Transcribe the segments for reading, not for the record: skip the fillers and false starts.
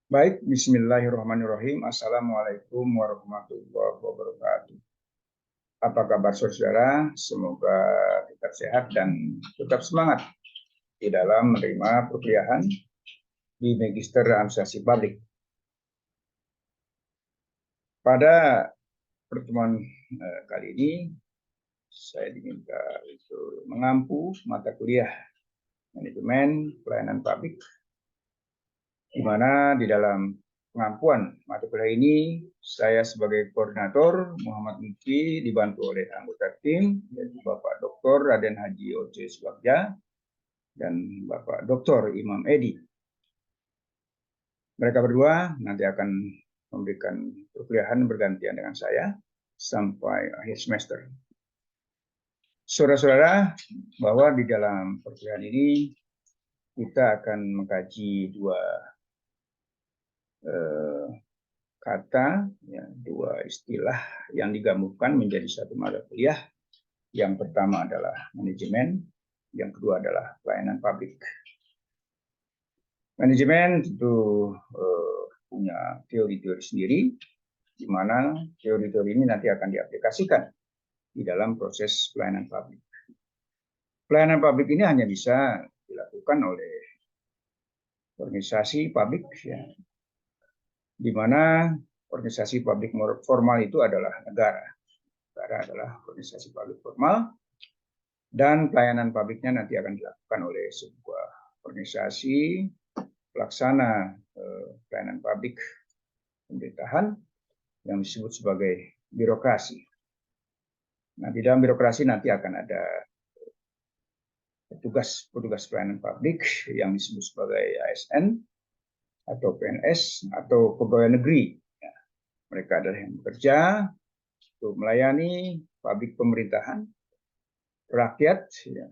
Baik, bismillahirrahmanirrahim. Assalamualaikum warahmatullahi wabarakatuh. Apa kabar saudara? Semoga tetap sehat dan tetap semangat di dalam menerima perkuliahan di Magister Administrasi Publik. Pada pertemuan kali ini, saya diminta untuk mengampu mata kuliah Manajemen Pelayanan Publik, di mana di dalam pengampuan mata kuliah ini, saya sebagai koordinator Muhammad Mufti dibantu oleh anggota tim, yaitu Bapak Dr. Raden Haji Oce Subagja dan Bapak Dr. Imam Edi. Mereka berdua nanti akan memberikan perkuliahan bergantian dengan saya sampai akhir semester. Saudara-saudara, bahwa di dalam perkuliahan ini kita akan mengkaji dua kata, ya, dua istilah yang digabungkan menjadi satu mata kuliah. Yang pertama adalah manajemen, yang kedua adalah pelayanan publik. Manajemen tentu punya teori-teori sendiri, di mana teori-teori ini nanti akan diaplikasikan di dalam proses pelayanan publik. Pelayanan publik ini hanya bisa dilakukan oleh organisasi publik, ya, di mana organisasi publik formal itu adalah negara. Negara adalah organisasi publik formal, dan pelayanan publiknya nanti akan dilakukan oleh sebuah organisasi pelaksana pelayanan publik pemerintahan yang disebut sebagai birokrasi. Nah, di dalam birokrasi nanti akan ada petugas pelayanan publik yang disebut sebagai ASN atau PNS atau pegawai negeri. Ya, mereka adalah yang bekerja untuk melayani publik pemerintahan, rakyat, ya,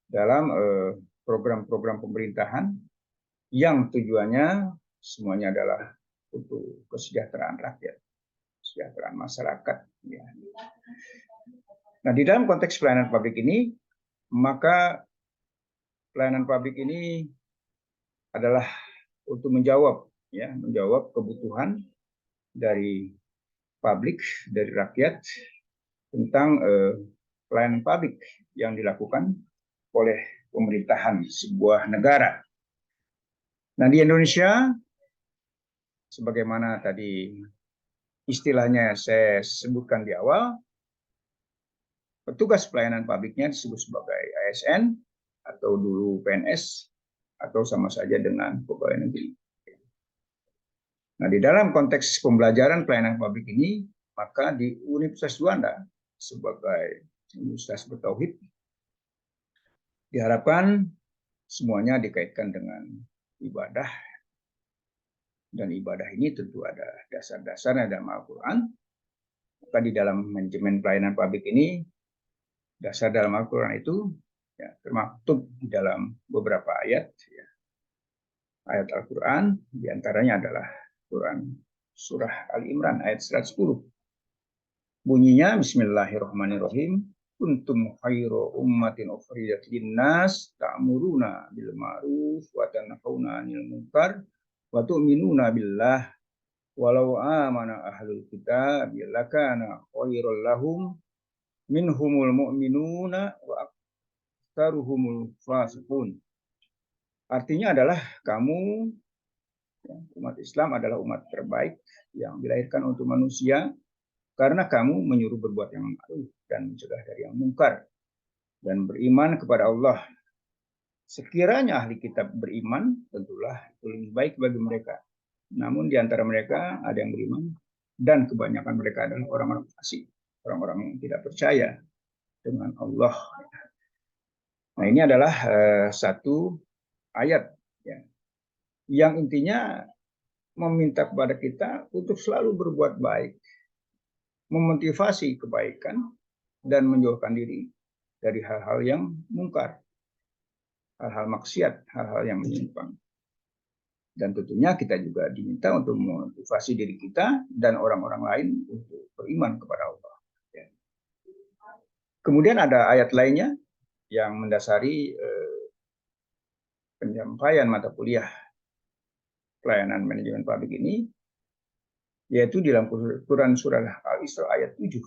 dalam program-program pemerintahan yang tujuannya semuanya adalah untuk kesejahteraan rakyat, kesejahteraan masyarakat. Ya. Nah, di dalam konteks pelayanan publik ini, maka pelayanan publik ini adalah untuk menjawab kebutuhan dari publik, dari rakyat tentang pelayanan publik yang dilakukan oleh pemerintahan sebuah negara. Nah, di Indonesia, sebagaimana tadi istilahnya saya sebutkan di awal, petugas pelayanan publiknya disebut sebagai ASN atau dulu PNS atau sama saja dengan pegawai negeri. Nah, di dalam konteks pembelajaran pelayanan publik ini, maka di Universitas Juanda sebagai universitas bertauhid diharapkan semuanya dikaitkan dengan ibadah, dan ibadah ini tentu ada dasar-dasarnya dalam Al-Quran. Maka di dalam manajemen pelayanan publik ini, dasar dalam Al-Quran itu ya, termaktub di dalam beberapa ayat, ya. Ayat Al-Quran diantaranya adalah Quran surah Al-Imran ayat 110. Bunyinya Bismillahirrahmanirrahim. Kuntum khairu ummatin ukhrijat linnas ta'muruna bil ma'ruf wa tanhauna 'anil munkar wa tu'minuna billah walau amana ahlul kitab lakana khairul lahum minhumul mu'minuna wa aktsaruhumul fasiqun. Artinya adalah kamu, ya, umat Islam adalah umat terbaik yang dilahirkan untuk manusia karena kamu menyuruh berbuat yang ma'ruf dan mencegah dari yang mungkar dan beriman kepada Allah. Sekiranya ahli kitab beriman, tentulah itu lebih baik bagi mereka. Namun di antara mereka ada yang beriman dan kebanyakan mereka adalah orang-orang fasik, orang-orang yang tidak percaya dengan Allah. Nah, ini adalah satu ayat, ya, yang intinya meminta kepada kita untuk selalu berbuat baik, memotivasi kebaikan, dan menjauhkan diri dari hal-hal yang mungkar, hal-hal maksiat, hal-hal yang menyimpang. Dan tentunya kita juga diminta untuk memotivasi diri kita dan orang-orang lain untuk beriman kepada Allah. Ya. Kemudian ada ayat lainnya yang mendasari penyampaian mata kuliah pelayanan manajemen publik ini, yaitu di dalam Quran surah Al-Isra ayat 7,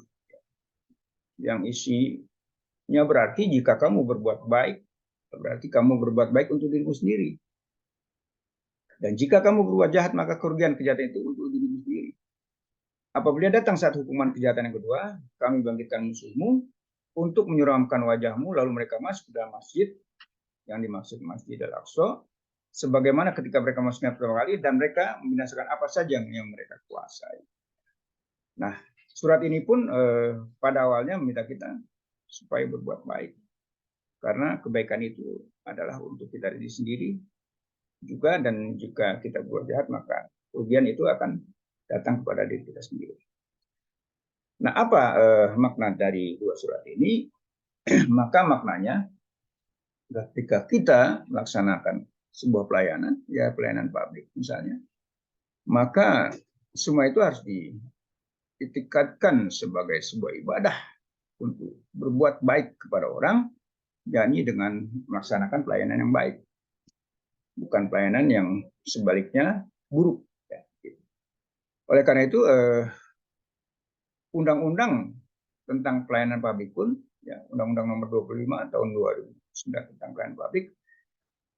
yang isinya berarti jika kamu berbuat baik, berarti kamu berbuat baik untuk dirimu sendiri. Dan jika kamu berbuat jahat, maka kerugian kejahatan itu untuk dirimu sendiri. Apabila datang saat hukuman kejahatan yang kedua, kami bangkitkan musuhmu untuk menyeramkan wajahmu, lalu mereka masuk ke dalam masjid, yang dimaksud Masjid Al-Aqsa, sebagaimana ketika mereka masuknya pertama kali, dan mereka membinasakan apa saja yang mereka kuasai. Nah, surat ini pun pada awalnya meminta kita supaya berbuat baik, karena kebaikan itu adalah untuk kita diri sendiri juga, dan jika kita berbuat jahat, maka kerugian itu akan datang kepada diri kita sendiri. Nah, apa makna dari dua surat ini? Maka maknanya, ketika kita melaksanakan sebuah pelayanan, ya pelayanan publik misalnya, maka semua itu harus ditingkatkan sebagai sebuah ibadah untuk berbuat baik kepada orang, yakni dengan melaksanakan pelayanan yang baik, bukan pelayanan yang sebaliknya buruk. Oleh karena itu, undang-undang tentang pelayanan publik pun, ya, Undang-Undang Nomor 25 tahun 2009 tentang pelayanan publik,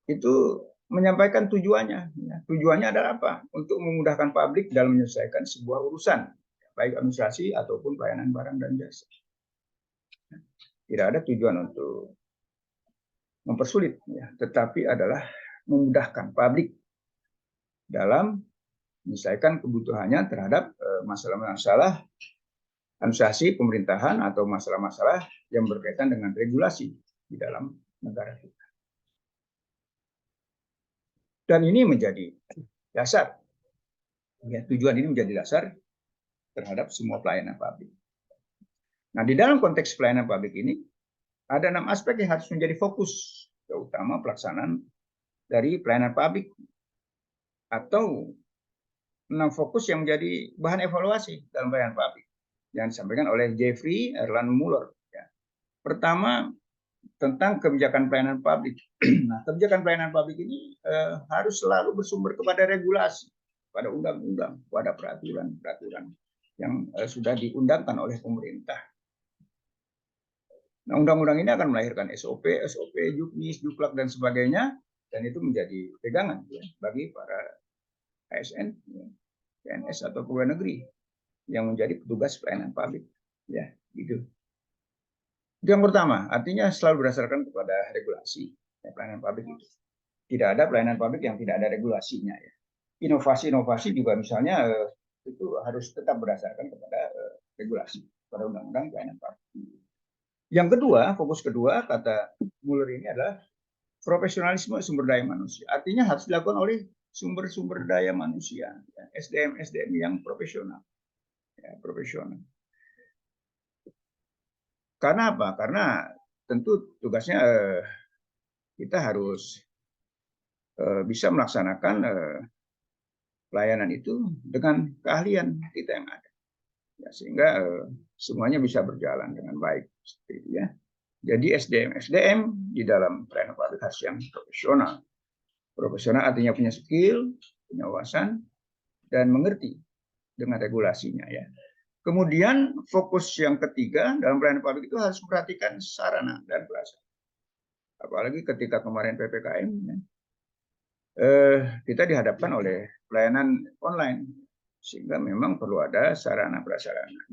itu menyampaikan tujuannya. Ya. Tujuannya adalah apa? Untuk memudahkan publik dalam menyelesaikan sebuah urusan, baik administrasi ataupun pelayanan barang dan jasa. Tidak ada tujuan untuk mempersulit, ya, tetapi adalah memudahkan publik dalam menyelesaikan kebutuhannya terhadap masalah-masalah administrasi pemerintahan atau masalah-masalah yang berkaitan dengan regulasi di dalam negara kita. Dan ini menjadi dasar, ya, tujuan ini menjadi dasar terhadap semua pelayanan publik. Nah, di dalam konteks pelayanan publik ini, ada 6 aspek yang harus menjadi fokus, terutama pelaksanaan dari pelayanan publik, atau 6 fokus yang menjadi bahan evaluasi dalam pelayanan publik, yang disampaikan oleh Jeffrey Erland Muller. Ya. Pertama, tentang kebijakan pelayanan publik. Nah, kebijakan pelayanan publik ini harus selalu bersumber kepada regulasi, pada undang-undang, pada peraturan-peraturan yang sudah diundangkan oleh pemerintah. Nah, undang-undang ini akan melahirkan SOP, Juknis, Juklak, dan sebagainya, dan itu menjadi pegangan, ya, bagi para ASN, ya, PNS atau pegawai negeri yang menjadi petugas pelayanan publik. Ya, gitu. Itu yang pertama, artinya selalu berdasarkan kepada regulasi, ya, pelayanan publik itu. Tidak ada pelayanan publik yang tidak ada regulasinya. Ya. Inovasi-inovasi juga misalnya itu harus tetap berdasarkan kepada regulasi, pada undang-undang pelayanan publik. Yang kedua, fokus kedua, kata Muller ini adalah profesionalisme sumber daya manusia. Artinya harus dilakukan oleh sumber-sumber daya manusia, ya, SDM yang profesional. Ya, profesional. Karena apa? Karena tentu tugasnya kita harus bisa melaksanakan pelayanan itu dengan keahlian kita yang ada, ya, sehingga semuanya bisa berjalan dengan baik, seperti itu, ya. Jadi SDM di dalam pelayanan publik harus yang profesional. Profesional artinya punya skill, punya wawasan, dan mengerti dengan regulasinya, ya. Kemudian fokus yang ketiga dalam pelayanan publik itu harus memperhatikan sarana dan prasarana. Apalagi ketika kemarin PPKM, ya, kita dihadapkan oleh pelayanan online, sehingga memang perlu ada sarana prasarana.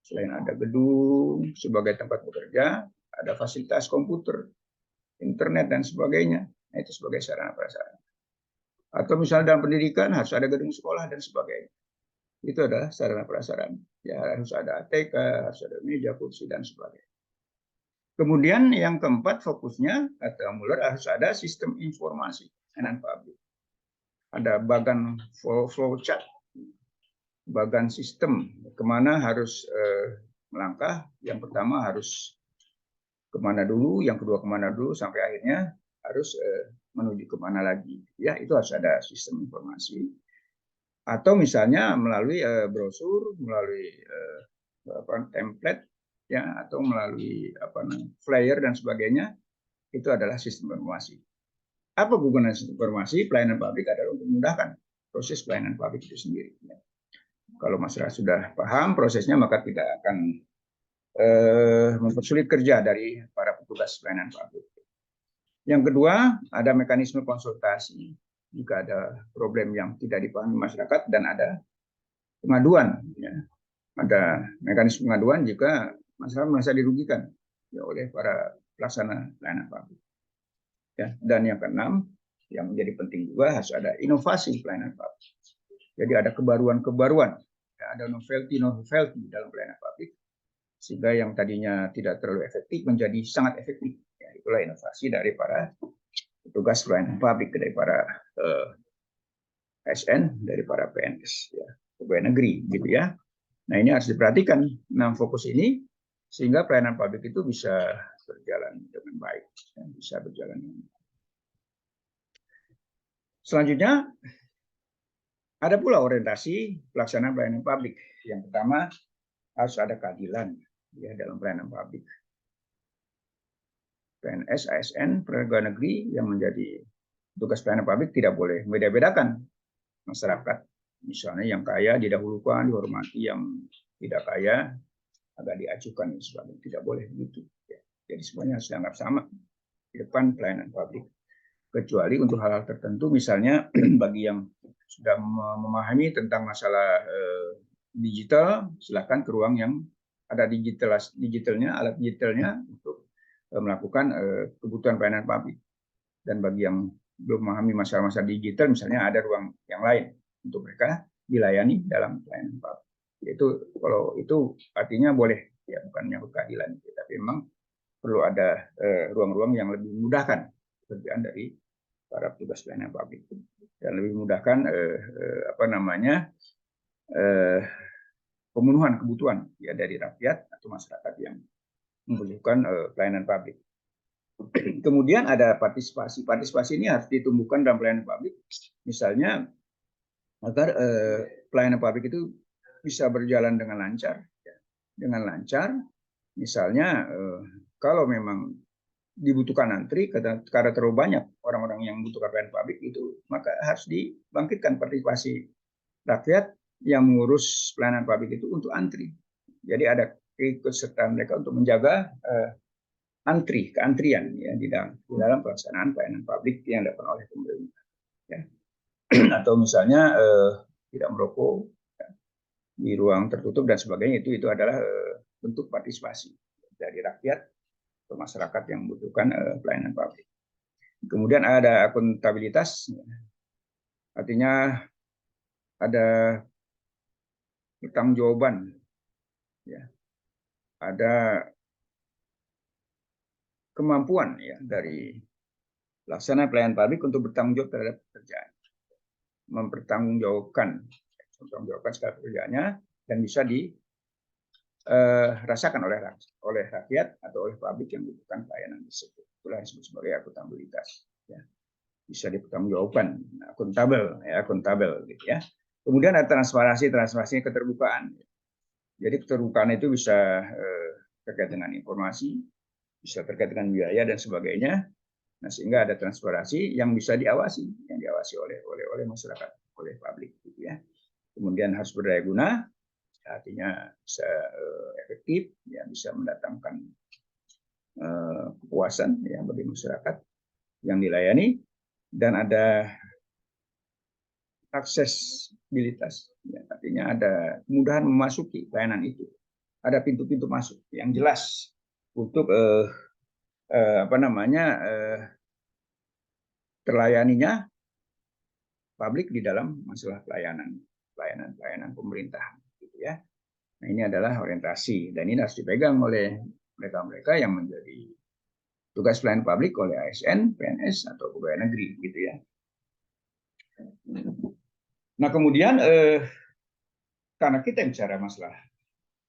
Selain ada gedung sebagai tempat bekerja, ada fasilitas komputer, internet, dan sebagainya. Nah, itu sebagai sarana prasarana. Atau misalnya dalam pendidikan harus ada gedung sekolah dan sebagainya. Itu adalah sarana prasarana. Ya, harus ada ATK, harus ada meja, kursi, dan sebagainya. Kemudian yang keempat fokusnya, kata Muller, harus ada sistem informasi pelayanan publik. Ada bagan flow chart, bagan sistem kemana harus melangkah. Yang pertama harus kemana dulu, yang kedua kemana dulu, sampai akhirnya harus menuju kemana lagi. Ya, itu harus ada sistem informasi. Atau misalnya melalui brosur, melalui template, ya, atau melalui flyer dan sebagainya, itu adalah sistem informasi. Apa gunanya informasi? Pelayanan publik adalah untuk memudahkan proses pelayanan publik itu sendiri. Kalau masyarakat sudah paham prosesnya, maka tidak akan mempersulit kerja dari para petugas pelayanan publik. Yang kedua, ada mekanisme konsultasi jika ada problem yang tidak dipahami masyarakat, dan ada pengaduan. Ya. Ada mekanisme pengaduan jika masyarakat merasa dirugikan ya, oleh para pelaksana pelayanan publik. Ya. Dan yang keenam, yang menjadi penting juga, harus ada inovasi pelayanan publik. Jadi ada kebaruan-kebaruan, ya, ada novelty dalam pelayanan publik, sehingga yang tadinya tidak terlalu efektif menjadi sangat efektif. Ya, itulah inovasi dari para petugas pelayanan publik, dari para ASN, dari para PNS, ya, pegawai negeri, gitu ya. Nah, ini harus diperhatikan 6 fokus ini, sehingga pelayanan publik itu bisa berjalan dengan baik, dan bisa berjalan dengan baik. Selanjutnya, ada pula orientasi pelaksanaan pelayanan publik. Yang pertama, harus ada keadilan ya dalam pelayanan publik. PNS, ASN, pegawai negeri yang menjadi tugas pelayanan publik tidak boleh membeda-bedakan masyarakat. Misalnya yang kaya didahulukan, dihormati, yang tidak kaya agak diacuhkan, sebagainya. Tidak boleh begitu. Ya. Jadi semuanya harus dianggap sama di depan pelayanan publik. Kecuali untuk hal-hal tertentu, misalnya bagi yang sudah memahami tentang masalah digital, silakan ke ruang yang ada digitalnya, alat digitalnya untuk melakukan kebutuhan pelayanan publik. Dan bagi yang belum memahami masalah-masalah digital, misalnya ada ruang yang lain untuk mereka dilayani dalam pelayanan publik. Itu kalau itu artinya boleh, ya, bukan menyangkut keadilan, tapi memang perlu ada ruang-ruang yang lebih memudahkan pekerjaan dari para petugas pelayanan publik, dan lebih memudahkan pemenuhan kebutuhan ya dari rakyat atau masyarakat yang membutuhkan pelayanan publik. Kemudian ada partisipasi. Partisipasi ini harus ditumbuhkan dalam pelayanan publik. Misalnya agar pelayanan publik itu bisa berjalan dengan lancar. Ya. Dengan lancar, misalnya kalau memang dibutuhkan antri karena terlalu banyak orang-orang yang membutuhkan pelayanan publik itu, maka harus dibangkitkan partisipasi rakyat yang mengurus pelayanan publik itu untuk antri. Jadi ada keikutsertaan mereka untuk menjaga keantrian ya di dalam pelaksanaan pelayanan publik yang dilakukan oleh pemerintah. Ya. Atau misalnya tidak merokok ya, di ruang tertutup dan sebagainya, itu adalah bentuk partisipasi dari rakyat atau masyarakat yang membutuhkan pelayanan publik. Kemudian ada akuntabilitas, artinya ada pertanggungjawaban, ya, ada kemampuan ya dari pelaksana pelayanan publik untuk bertanggung jawab terhadap pekerjaan, mempertanggungjawabkan segala pekerjaannya, dan bisa dirasakan oleh rakyat atau oleh publik yang membutuhkan pelayanan tersebut. Itulah yang disebut sebagai akuntabilitas. Ya. Bisa dipertanggungjawabkan, akuntabel, gitu ya. Kemudian ada transparansi keterbukaan. Jadi keterbukaan itu bisa terkait dengan informasi, bisa terkait dengan biaya dan sebagainya. Nah, sehingga ada transparansi yang bisa diawasi, oleh masyarakat, oleh publik, gitu ya. Kemudian harus berdaya guna, artinya bisa efektif, ya, bisa mendatangkan kepuasan ya bagi masyarakat yang dilayani, dan ada aksesibilitas, ya, artinya ada kemudahan memasuki pelayanan itu, ada pintu-pintu masuk yang jelas untuk terlayaninya publik di dalam masalah pelayanan pemerintah, gitu ya. Nah, ini adalah orientasi, dan ini harus dipegang oleh mereka-mereka yang menjadi tugas pelayanan publik, oleh ASN, PNS, atau pegawai negeri, gitu ya. Nah, kemudian karena kita bicara masalah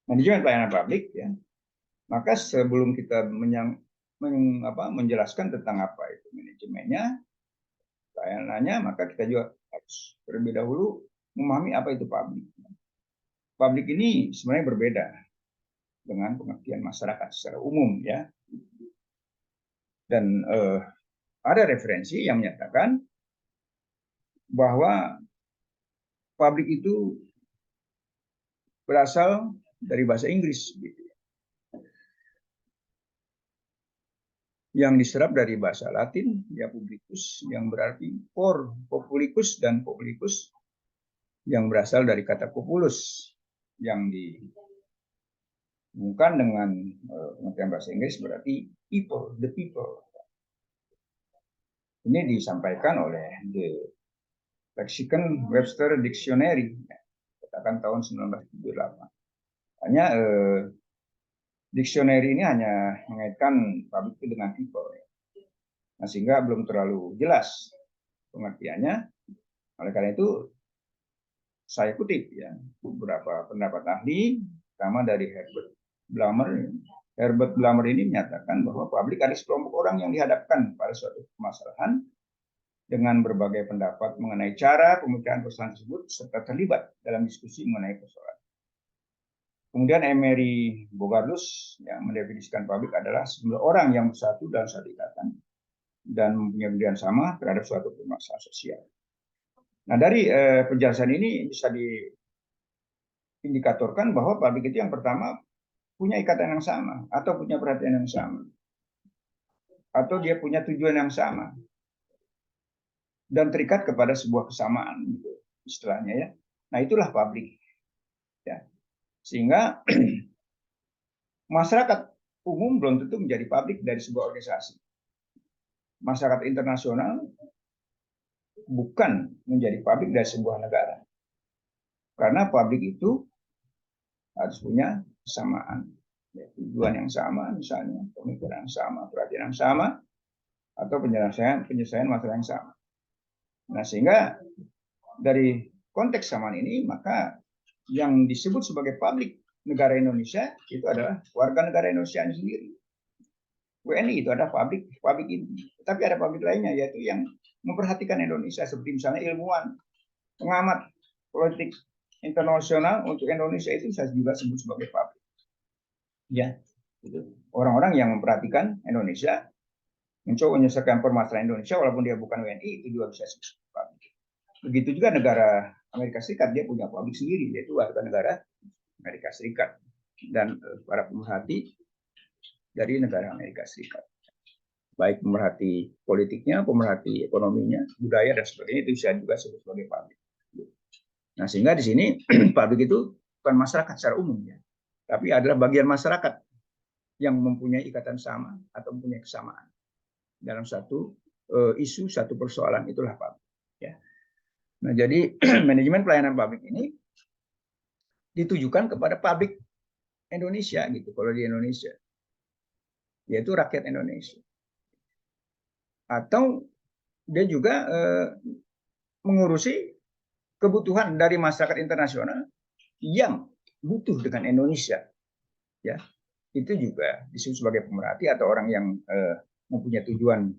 manajemen pelayanan publik, ya, maka sebelum kita menjelaskan tentang apa itu manajemennya, pelayanannya, maka kita juga harus terlebih dahulu memahami apa itu publik. Publik ini sebenarnya berbeda dengan pengertian masyarakat secara umum, ya. Dan ada referensi yang menyatakan bahwa publik itu berasal dari bahasa Inggris, gitu, yang diserap dari bahasa Latin, ya publicus, yang berarti por, populicus, dan populicus yang berasal dari kata populus, yang dihubungkan dengan pengertian bahasa Inggris berarti people, the people. Ini disampaikan oleh The Lexicon Webster Dictionary, katakan tahun 1978. Hanya dictionary ini hanya mengaitkan public itu dengan people, nah, sehingga belum terlalu jelas pengertiannya. Oleh karena itu saya kutip ya beberapa pendapat ahli, pertama dari Herbert Blumer. Herbert Blumer ini menyatakan bahwa publik ada sekelompok orang yang dihadapkan pada suatu permasalahan dengan berbagai pendapat mengenai cara pemikiran persoalan tersebut serta terlibat dalam diskusi mengenai persoalan. Kemudian Emery Bogardus yang mendefinisikan publik adalah sejumlah orang yang bersatu dalam satu ikatan dan mempunyai pilihan sama terhadap suatu permasalahan sosial. Nah, dari penjelasan ini bisa diindikatorkan bahwa publik itu yang pertama punya ikatan yang sama atau punya perhatian yang sama atau dia punya tujuan yang sama dan terikat kepada sebuah kesamaan, gitu, istilahnya ya. Nah, itulah publik ya. Sehingga masyarakat umum belum tentu menjadi publik dari sebuah organisasi. Masyarakat internasional bukan menjadi publik dari sebuah negara. Karena publik itu harus punya kesamaan, ya, tujuan yang sama, misalnya pemikiran yang sama, perhatian yang sama, atau penyelesaian masalah yang sama. Nah, sehingga dari konteks kesamaan ini, maka yang disebut sebagai publik negara Indonesia itu adalah warga negara Indonesia sendiri. WNI itu ada publik ini. Tapi ada publik lainnya, yaitu yang memperhatikan Indonesia, seperti misalnya ilmuwan, pengamat politik internasional untuk Indonesia itu saya juga sebut sebagai publik. Ya, itu orang-orang yang memperhatikan Indonesia, mencoba menyelesaikan permasalahan Indonesia walaupun dia bukan WNI, itu juga bisa disebut publik. Begitu juga negara Amerika Serikat, dia punya publik sendiri, yaitu warga negara Amerika Serikat dan para pemerhati dari negara Amerika Serikat. Baik pemerhati politiknya, pemerhati ekonominya, budaya dan sebagainya, itu bisa juga disebut sebagai publik. Nah, sehingga di sini publik itu bukan masyarakat secara umum ya, tapi adalah bagian masyarakat yang mempunyai ikatan sama atau mempunyai kesamaan dalam satu isu, satu persoalan, itulah publik ya. Nah, jadi manajemen pelayanan publik ini ditujukan kepada publik Indonesia gitu, kalau di Indonesia, yaitu rakyat Indonesia. Atau dia juga mengurusi kebutuhan dari masyarakat internasional yang butuh dengan Indonesia, ya, itu juga disebut sebagai pemerhati atau orang yang mempunyai tujuan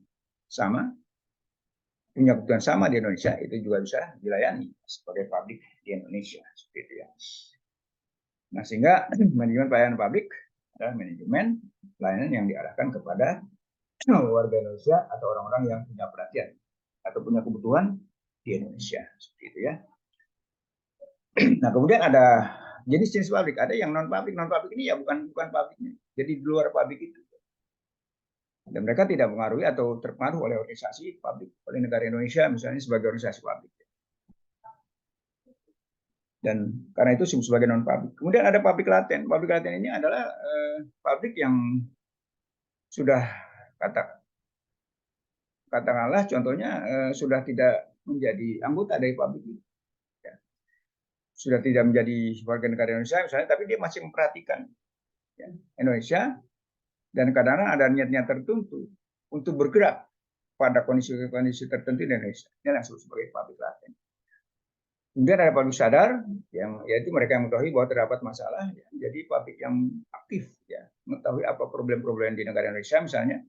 sama, punya kebutuhan sama di Indonesia, itu juga bisa dilayani sebagai publik di Indonesia, seperti itu ya. Nah, sehingga manajemen pelayanan publik adalah manajemen pelayanan yang diarahkan kepada warga Indonesia atau orang-orang yang punya perhatian atau punya kebutuhan di Indonesia, seperti itu ya. Nah, kemudian ada jenis-jenis publik, ada yang non publik. Non publik ini ya bukan publiknya, jadi di luar publik itu. Dan mereka tidak mengaruhi atau terpengaruh oleh organisasi publik, oleh negara Indonesia misalnya sebagai organisasi publik. Dan karena itu disebut sebagai non publik. Kemudian ada publik laten. Publik laten ini adalah publik yang sudah katakanlah contohnya sudah tidak menjadi anggota dari publik itu. Ya. Sudah tidak menjadi warga negara Indonesia misalnya, tapi dia masih memperhatikan ya, Indonesia, dan kadang-kadang ada niat-niat tertentu untuk bergerak pada kondisi-kondisi tertentu di Indonesia. Ini yang disebut sebagai publik laten. Kemudian ada publik sadar, yang yaitu mereka yang mengetahui bahwa terdapat masalah, ya. Jadi publik yang aktif, ya, mengetahui apa problem-problem di negara Indonesia misalnya,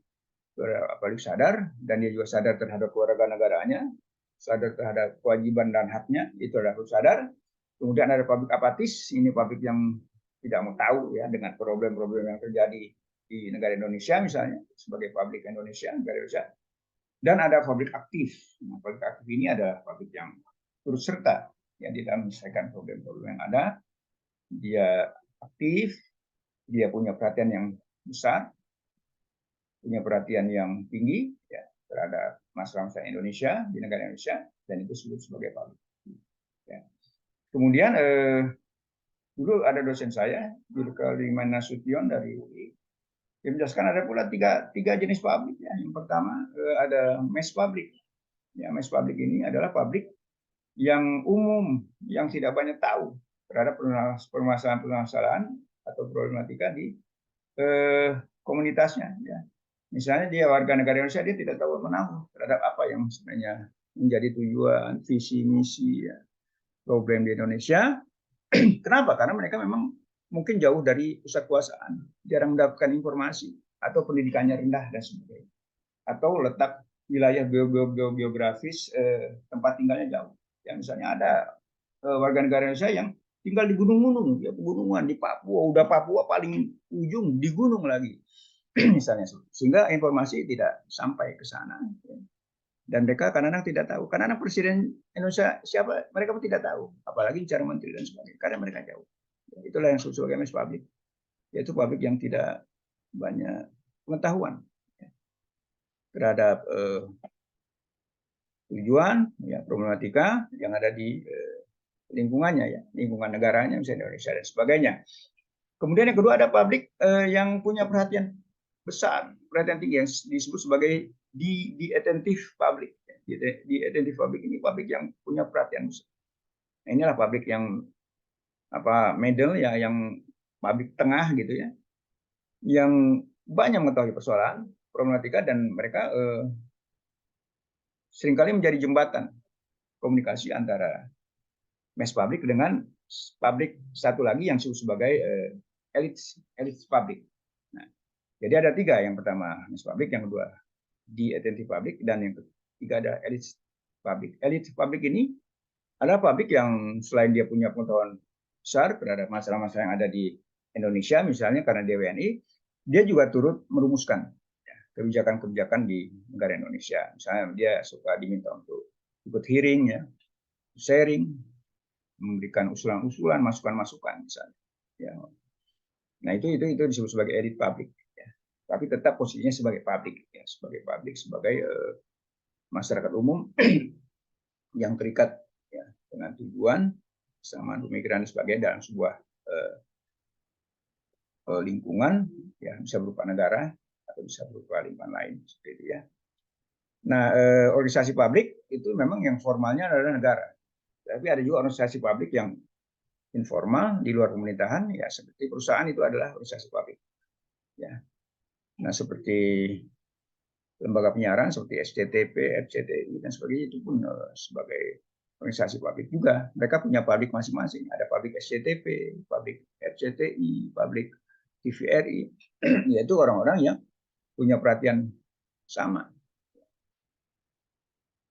publik sadar, dan dia juga sadar terhadap kewarganegaranya, sadar terhadap kewajiban dan haknya, itu adalah publik sadar. Kemudian ada publik apatis, ini publik yang tidak mau tahu ya dengan problem-problem yang terjadi di negara Indonesia misalnya, sebagai publik Indonesia, negara Indonesia. Dan ada publik aktif. Nah, publik aktif ini ada publik yang turut serta ya di dalam menyelesaikan problem-problem yang ada. Dia aktif, dia punya perhatian yang besar, punya perhatian yang tinggi ya terhadap masalah-masalah Indonesia di negara Indonesia, dan itu disebut sebagai publik. Ya. Kemudian dulu ada dosen saya, Guru Kaliman Nasution dari UI, dia menjelaskan ada pula tiga jenis publik ya. Yang pertama ada mass public. Ya, mass public ini adalah publik yang umum, yang tidak banyak tahu terhadap permasalahan-permasalahan atau problematika di komunitasnya. Ya. Misalnya dia warga negara Indonesia, dia tidak tahu menahu terhadap apa yang sebenarnya menjadi tujuan, visi, misi, ya, problem di Indonesia. Kenapa? Karena mereka memang mungkin jauh dari pusat kuasaan, jarang mendapatkan informasi, atau pendidikannya rendah dan sebagainya, atau letak wilayah geografis tempat tinggalnya jauh. Ya, misalnya ada warga negara Indonesia yang tinggal di gunung-gunung, ya pegunungan di Papua, udah Papua paling ujung di gunung lagi, misalnya, sehingga informasi tidak sampai ke sana. Dan mereka kadang-kadang tidak tahu. Karena presiden Indonesia siapa, mereka pun tidak tahu. Apalagi cara menteri dan sebagainya. Karena mereka jauh. Itulah yang disebut sebagai mass public. Yaitu publik yang tidak banyak pengetahuan terhadap tujuan, ya, problematika yang ada di lingkungannya, ya, lingkungan negaranya, misalnya Indonesia dan sebagainya. Kemudian yang kedua ada publik yang punya perhatian besar, perhatian tinggi, yang disebut sebagai di attentive public. Di attentive public ini publik yang punya perhatian besar. Nah, inilah publik yang middle ya, yang publik tengah gitu ya, yang banyak mengetahui persoalan, problematika, dan mereka seringkali menjadi jembatan komunikasi antara mass public dengan publik satu lagi yang disebut sebagai elit public. Nah, jadi ada tiga, yang pertama mass public, yang kedua di attentive public, dan yang ketiga ada elit public. Elit public ini adalah publik yang selain dia punya pengetahuan besar terhadap masalah-masalah yang ada di Indonesia, misalnya karena dia WNI, dia juga turut merumuskan kebijakan-kebijakan di negara Indonesia. Misalnya dia suka diminta untuk ikut hearing, ya, sharing, memberikan usulan-usulan, masukan-masukan misalnya. Ya. Nah itu disebut sebagai elit publik. Ya. Tapi tetap posisinya sebagai publik, ya, sebagai masyarakat umum yang terikat ya, dengan tujuan sama pemikiran dan sebagainya dalam sebuah lingkungan, ya, bisa berupa negara atau bisa berupa lingkungan lain seperti itu ya. Nah, organisasi publik itu memang yang formalnya adalah negara, tapi ada juga organisasi publik yang informal di luar pemerintahan, ya seperti perusahaan itu adalah organisasi publik. Ya. Nah, seperti lembaga penyiaran seperti SCTP, RCTI dan sebagainya itu pun sebagai organisasi publik juga. Mereka punya publik masing-masing. Ada publik SCTP, publik RCTI, publik TVRI, yaitu orang-orang yang punya perhatian sama.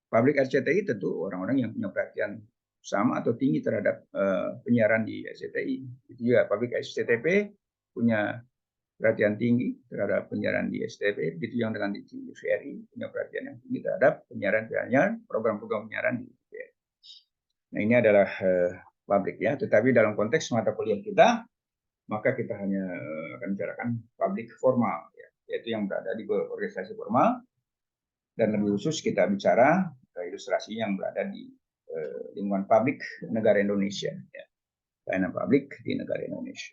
Publik RCTI tentu orang-orang yang punya perhatian sama atau tinggi terhadap penyiaran di RCTI. Itu juga publik SCTP punya perhatian tinggi terhadap penyiaran di SCTP, begitu yang dengan di TVRI punya perhatian yang tinggi terhadap penyiaran program-program penyiaran di TVRI. Nah, ini adalah publik ya, tetapi dalam konteks mata kuliah kita, maka kita hanya akan bicarakan publik formal, ya, yaitu yang berada di organisasi formal, dan lebih khusus kita bicara ilustrasi yang berada di lingkungan publik negara Indonesia, ya, pelayanan publik di negara Indonesia.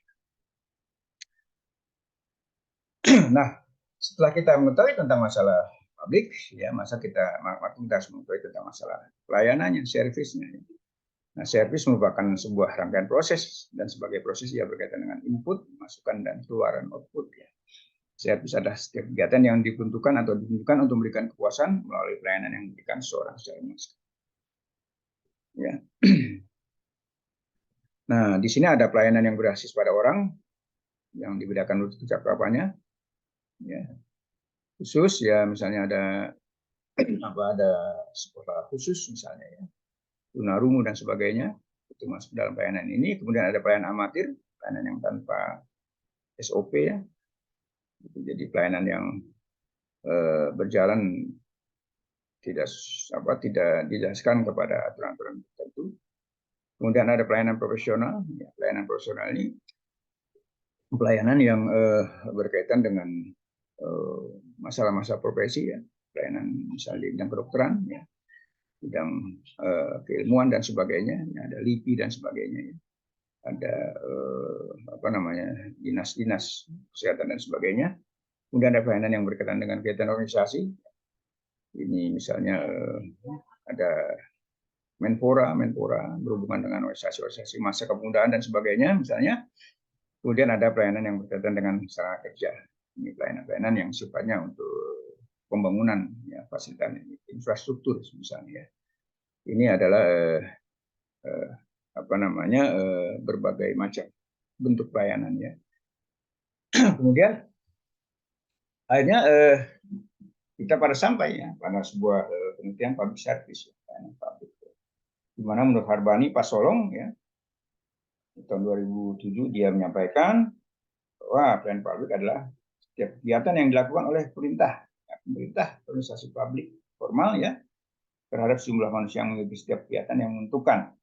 Nah, setelah kita mengetahui tentang masalah publik, ya, kita harus mengetahui tentang masalah pelayanannya, servisnya. Ya. Nah, servis merupakan sebuah rangkaian proses, dan sebagai proses ia berkaitan dengan input, masukan, dan keluaran output. Ya. Servis adalah setiap kegiatan yang diperuntukkan atau ditunjukkan untuk memberikan kepuasan melalui pelayanan yang diberikan seorang secara langsung. Ya. Nah, di sini ada pelayanan yang berbasis pada orang yang dibedakan untuk cakupannya. Ya. Khusus ya, misalnya ada sekolah khusus misalnya ya, tunarungu dan sebagainya, itu masuk dalam pelayanan ini. Kemudian ada pelayanan amatir, pelayanan yang tanpa SOP ya. Jadi pelayanan yang berjalan tidak dijelaskan kepada aturan-aturan tertentu. Kemudian ada pelayanan profesional. Ya, pelayanan profesional ini pelayanan yang berkaitan dengan masalah-masalah profesi, ya, pelayanan misalnya di bidang kedokteran, ya, bidang keilmuan dan sebagainya, ya, ada LIPI dan sebagainya, ya. Ada dinas-dinas kesehatan dan sebagainya. Kemudian ada pelayanan yang berkaitan dengan kegiatan organisasi. Ini misalnya ada Menpora berhubungan dengan organisasi masa kepemudaan dan sebagainya misalnya. Kemudian ada pelayanan yang berkaitan dengan sarana kerja. Ini pelayanan-pelayanan yang sifatnya untuk pembangunan, ya, fasilitas infrastruktur misalnya. Ini adalah berbagai macam bentuk pelayanan, ya. Kemudian akhirnya kita pada sampai, ya, pada sebuah penelitian public service, ya, pelayanan publik, di mana menurut Harbani Pasolong, ya, tahun 2007 dia menyampaikan bahwa pelayanan publik adalah setiap kegiatan yang dilakukan oleh pemerintah, organisasi publik formal, ya, terhadap sejumlah manusia yang memiliki setiap kegiatan yang menentukan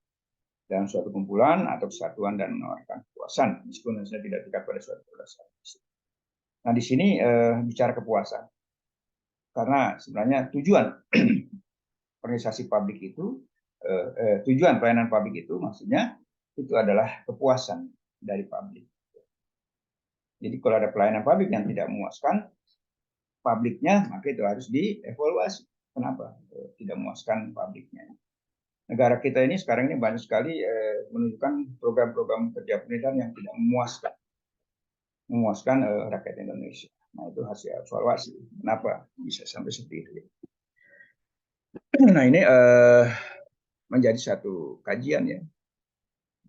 dalam suatu kumpulan atau kesatuan dan menawarkan kepuasan meskipun hasilnya tidak terikat pada suatu berdasarkan. Nah, di sini bicara kepuasan, karena sebenarnya tujuan organisasi publik itu, tujuan pelayanan publik itu maksudnya itu adalah kepuasan dari publik. Jadi kalau ada pelayanan publik yang tidak memuaskan publiknya, maka itu harus dievaluasi. Kenapa tidak memuaskan publiknya? Negara kita ini sekarang ini banyak sekali menunjukkan program-program kerja pemerintahan yang tidak memuaskan rakyat Indonesia. Nah, itu hasil evaluasi. Kenapa bisa sampai seperti itu? Nah, ini menjadi satu kajian, ya,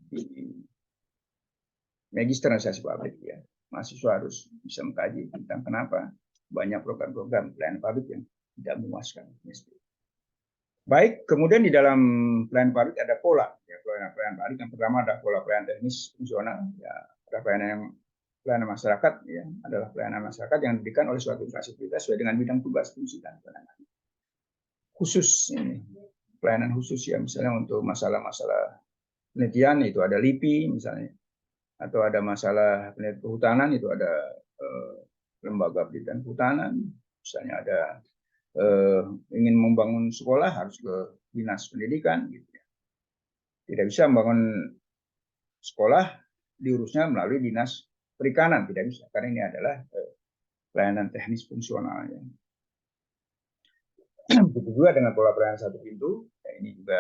di Magister Organisasi Publik, ya. Mahasiswa harus bisa mengkaji tentang kenapa banyak program-program pelayanan publik yang tidak memuaskan. Baik, kemudian di dalam pelayanan publik ada pola, ya, pelayanan publik. Yang pertama ada pola pelayanan teknis fungsional, ya, ada pelayanan masyarakat, ya, adalah pelayanan masyarakat yang diberikan oleh suatu fasilitas sesuai dengan bidang tugas fungsi dan penanganan khusus. Ini pelayanan khusus, ya, misalnya untuk masalah-masalah penelitian itu ada LIPI misalnya, atau ada masalah penelitian kehutanan itu ada lembaga penelitian kehutanan, misalnya ada ingin membangun sekolah harus ke dinas pendidikan, gitu, ya. Tidak bisa membangun sekolah diurusnya melalui dinas perikanan, tidak bisa, karena ini adalah pelayanan teknis fungsional, ya. Begitu juga dengan pola pelayanan satu pintu, ya, ini juga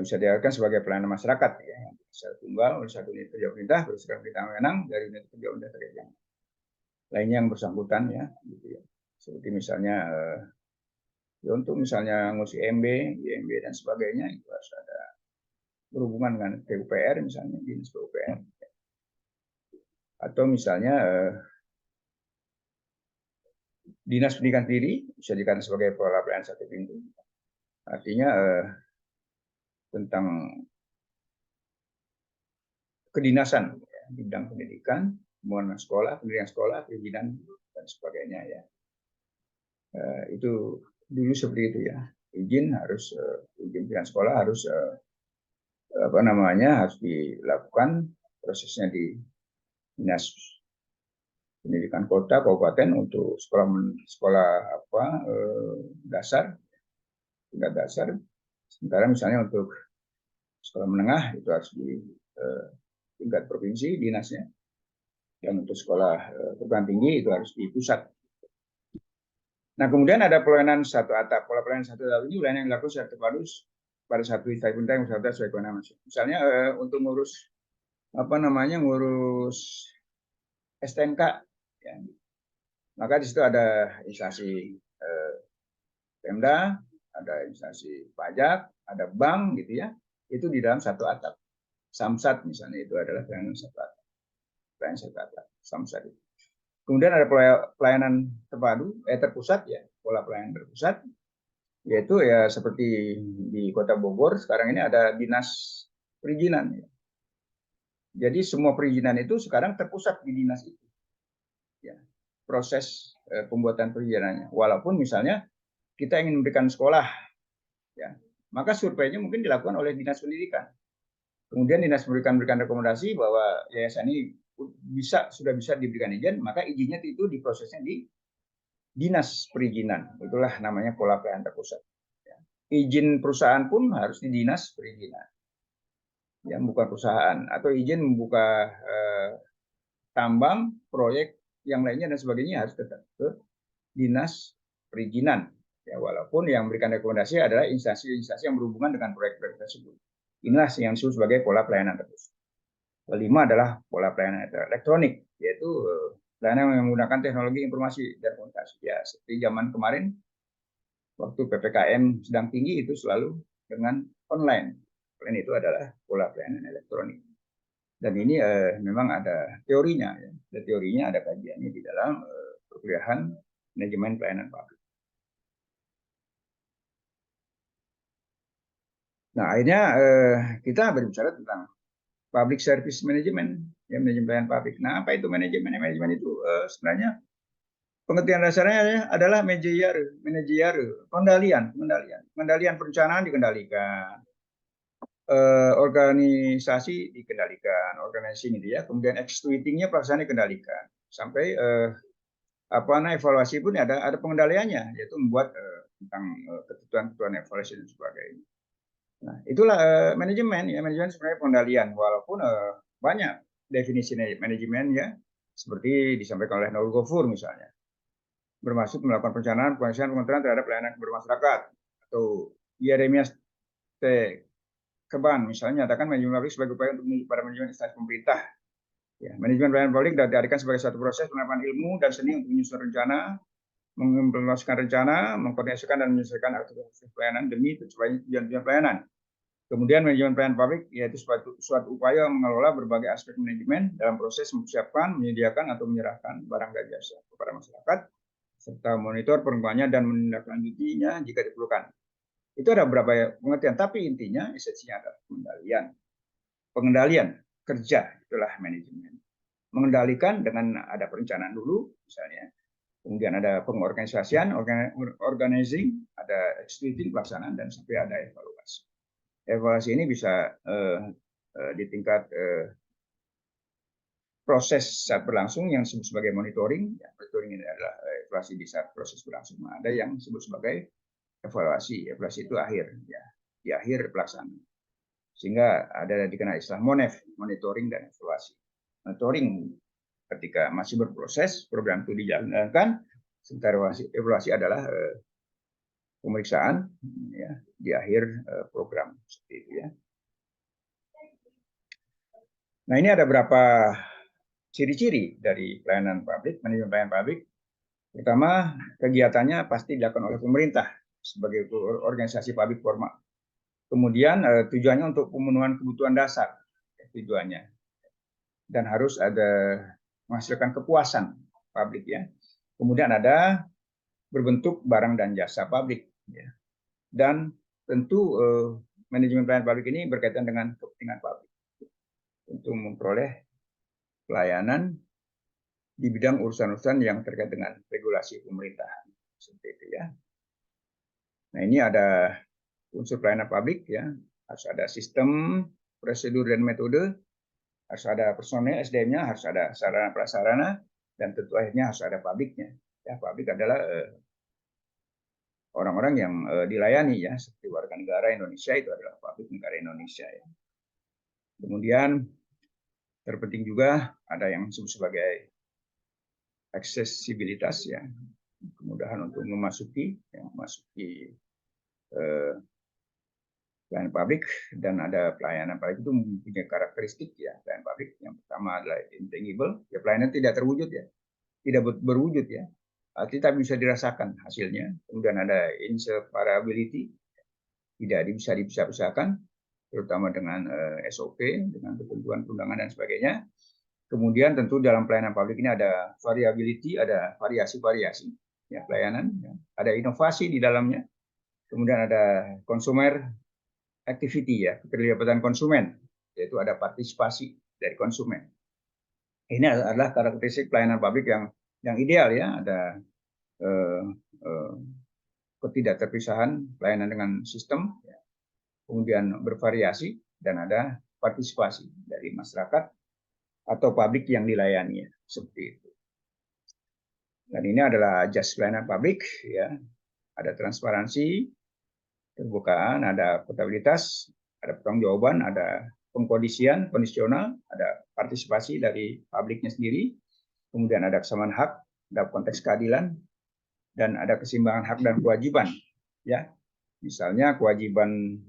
bisa diartikan sebagai pelayanan masyarakat, ya, yang secara tunggal oleh satu unit kerja pemerintah berdasarkan perintah wewenang dari unit kerja pemerintah yang lainnya yang bersangkutan, ya, gitu, ya. Seperti misalnya untuk misalnya ngurus IMB dan sebagainya itu harus ada berhubungan dengan PUPR misalnya, dinas PUPR, atau misalnya dinas pendidikan tinggi bisa dikatakan sebagai pola pelayanan satu pintu, artinya tentang kedinasan, ya, di bidang pendidikan, pendidikan sekolah, perizinan dan sebagainya, ya. Itu dulu seperti itu, ya. Izin pendidikan sekolah harus harus dilakukan prosesnya di dinas pendidikan kota kabupaten untuk sekolah dasar, tingkat dasar. Sementara misalnya untuk sekolah menengah itu harus di tingkat provinsi dinasnya, dan untuk sekolah perguruan tinggi itu harus di pusat. Nah, kemudian ada pelayanan satu atap. Pola pelayanan satu atap ini pelayanan yang dilakukan secara terpadu pada satu instansi pemerintah yang bersangkutan sesuai kewenangan masing. Misalnya untuk ngurus STNK, ya. Maka di situ ada instansi Pemda, ada instansi pajak, ada bank, gitu, ya. Itu di dalam satu atap. Samsat misalnya itu adalah pelayanan satu atap. Pelayanan satu atap, Samsat itu. Kemudian ada pelayanan terpusat, ya, pola pelayanan terpusat, yaitu ya seperti di Kota Bogor sekarang ini ada dinas perizinan, ya. Jadi semua perizinan itu sekarang terpusat di dinas itu, ya, proses pembuatan perizinannya. Walaupun misalnya kita ingin memberikan sekolah, ya, maka surveinya mungkin dilakukan oleh dinas pendidikan. Kemudian dinas memberikan rekomendasi bahwa yayasan ini sudah bisa diberikan izin, maka izinnya itu diprosesnya di dinas perizinan. Itulah namanya pola pelayanan terpusat. Ya. Izin perusahaan pun harus di dinas perizinan, ya, bukan perusahaan, atau izin membuka tambang, proyek yang lainnya dan sebagainya harus tetap ke dinas perizinan. Ya, walaupun yang memberikan rekomendasi adalah instansi-instansi yang berhubungan dengan proyek-proyek tersebut. Inilah yang disebut sebagai pola pelayanan terpusat. Kelima adalah pola pelayanan elektronik, yaitu pelayanan yang menggunakan teknologi informasi dan komunikasi. Ya, seperti zaman kemarin, waktu PPKM sedang tinggi itu selalu dengan online. Selain itu adalah pola pelayanan elektronik. Dan ini memang ada teorinya, ya. Ada teorinya, ada kajiannya di dalam perkuliahan manajemen pelayanan publik. Nah, akhirnya kita berbicara tentang public service management, ya, manajemen pelayanan publik. Nah, apa itu manajemen? Manajemen itu sebenarnya pengertian dasarnya adalah manajerial, pengendalian perencanaan dikendalikan, organisasi dikendalikan, organisasi ini ya, kemudian executingnya pelaksanaan dikendalikan, sampai evaluasi pun ada pengendaliannya, yaitu membuat tentang ketentuan evaluasi dan sebagainya. Nah, itulah manajemen, ya, manajemen sebenarnya pengendalian, walaupun banyak definisi manajemen, ya, seperti disampaikan oleh Nurul Gofur misalnya, bermaksud melakukan perencanaan, pengontrolan terhadap pelayanan bermasyarakat, atau Yeremias T. Keban misalnya nyatakan manajemen publik sebagai upaya untuk menuju pada manajemen instansi pemerintah. Ya, manajemen pelayanan publik diartikan sebagai suatu proses penerapan ilmu dan seni untuk menyusun rencana, mengimplementasikan rencana, mengkoordinasikan dan menyelesaikan aktivitas pelayanan demi tercapainya tujuan-tujuan pelayanan. Kemudian manajemen pelayanan publik yaitu suatu upaya mengelola berbagai aspek manajemen dalam proses mempersiapkan, menyediakan atau menyerahkan barang dan jasa kepada masyarakat, serta monitor perkembangannya dan menindaklanjutinya jika diperlukan. Itu ada beberapa pengertian, tapi intinya esensinya adalah pengendalian kerja, itulah manajemen. Mengendalikan dengan ada perencanaan dulu, misalnya, kemudian ada pengorganisasian, organizing, ada executing, pelaksanaan, dan sampai ada evaluasi. Evaluasi ini bisa di tingkat proses saat berlangsung yang disebut sebagai monitoring. Ya, monitoring ini adalah evaluasi di saat proses berlangsung. Ada yang disebut sebagai evaluasi itu akhir, ya, di akhir pelaksanaan. Sehingga ada dikenal istilah MONEF, monitoring dan evaluasi. Monitoring ketika masih berproses, program itu dijalankan, sementara evaluasi adalah pemeriksaan, ya, di akhir program seperti itu, ya. Nah, ini ada beberapa ciri-ciri dari pelayanan publik, manajemen pelayanan publik. Pertama, kegiatannya pasti dilakukan oleh pemerintah sebagai organisasi publik formal. Kemudian tujuannya untuk pemenuhan kebutuhan dasar, tujuannya, dan harus ada menghasilkan kepuasan publik, ya. Kemudian ada berbentuk barang dan jasa publik, ya. Dan tentu manajemen pelayanan publik ini berkaitan dengan kepentingan publik untuk memperoleh pelayanan di bidang urusan-urusan yang terkait dengan regulasi pemerintahan, seperti itu, ya. Nah, ini ada unsur pelayanan publik, ya, harus ada sistem, prosedur dan metode, harus ada personel SDM-nya, harus ada sarana prasarana, dan tentu akhirnya harus ada publiknya. Ya, publik adalah orang-orang yang dilayani, ya, seperti warga negara Indonesia itu adalah publik negara Indonesia, ya. Kemudian terpenting juga ada yang disebut sebagai aksesibilitas, ya, kemudahan untuk memasuki pelayanan publik, dan ada pelayanan publik itu mempunyai karakteristik, ya, pelayanan publik. Yang pertama adalah intangible, ya, pelayanan tidak terwujud, ya, tidak berwujud, ya, tidak bisa dirasakan hasilnya. Kemudian ada inseparability, tidak bisa dipisah-pisahkan, terutama dengan SOP, dengan ketentuan undangan dan sebagainya. Kemudian tentu dalam pelayanan publik ini ada variability, ada variasi-variasi, ya, pelayanan, ya. Ada inovasi di dalamnya. Kemudian ada consumer activity, ya, keterlibatan konsumen, yaitu ada partisipasi dari konsumen. Ini adalah karakteristik pelayanan publik yang ideal, ya. Ada ketidakterpisahan pelayanan dengan sistem, ya. Kemudian bervariasi, dan ada partisipasi dari masyarakat atau publik yang dilayani, ya. Seperti itu. Dan ini adalah jas pelayanan publik, ya. Ada transparansi, terbukaan, ada akuntabilitas, ada pertanggungjawaban, ada pengkondisian, kondisional, ada partisipasi dari publiknya sendiri, kemudian ada kesamaan hak dalam konteks keadilan, dan ada keseimbangan hak dan kewajiban. Ya, misalnya kewajiban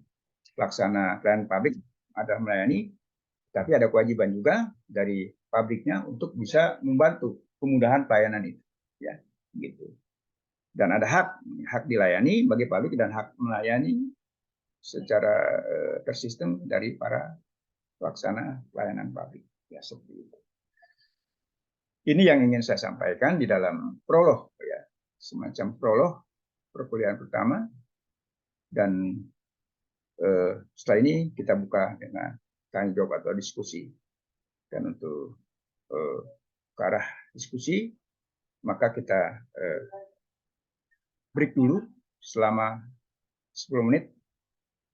pelaksana pelayanan publik ada melayani, tapi ada kewajiban juga dari publiknya untuk bisa membantu kemudahan pelayanan itu. Ya, gitu. Dan ada hak dilayani bagi publik dan hak melayani secara tersistem dari para pelaksana pelayanan publik. Ya, seperti itu. Ini yang ingin saya sampaikan di dalam prolog, ya, semacam prolog perkuliahan pertama. Dan setelah ini kita buka dengan tanya jawab atau diskusi. Dan untuk ke arah diskusi, maka kita break dulu selama 10 menit,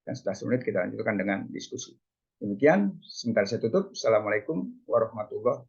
dan setelah 10 menit kita lanjutkan dengan diskusi. Demikian, sebentar saya tutup. Assalamualaikum warahmatullahi wabarakatuh.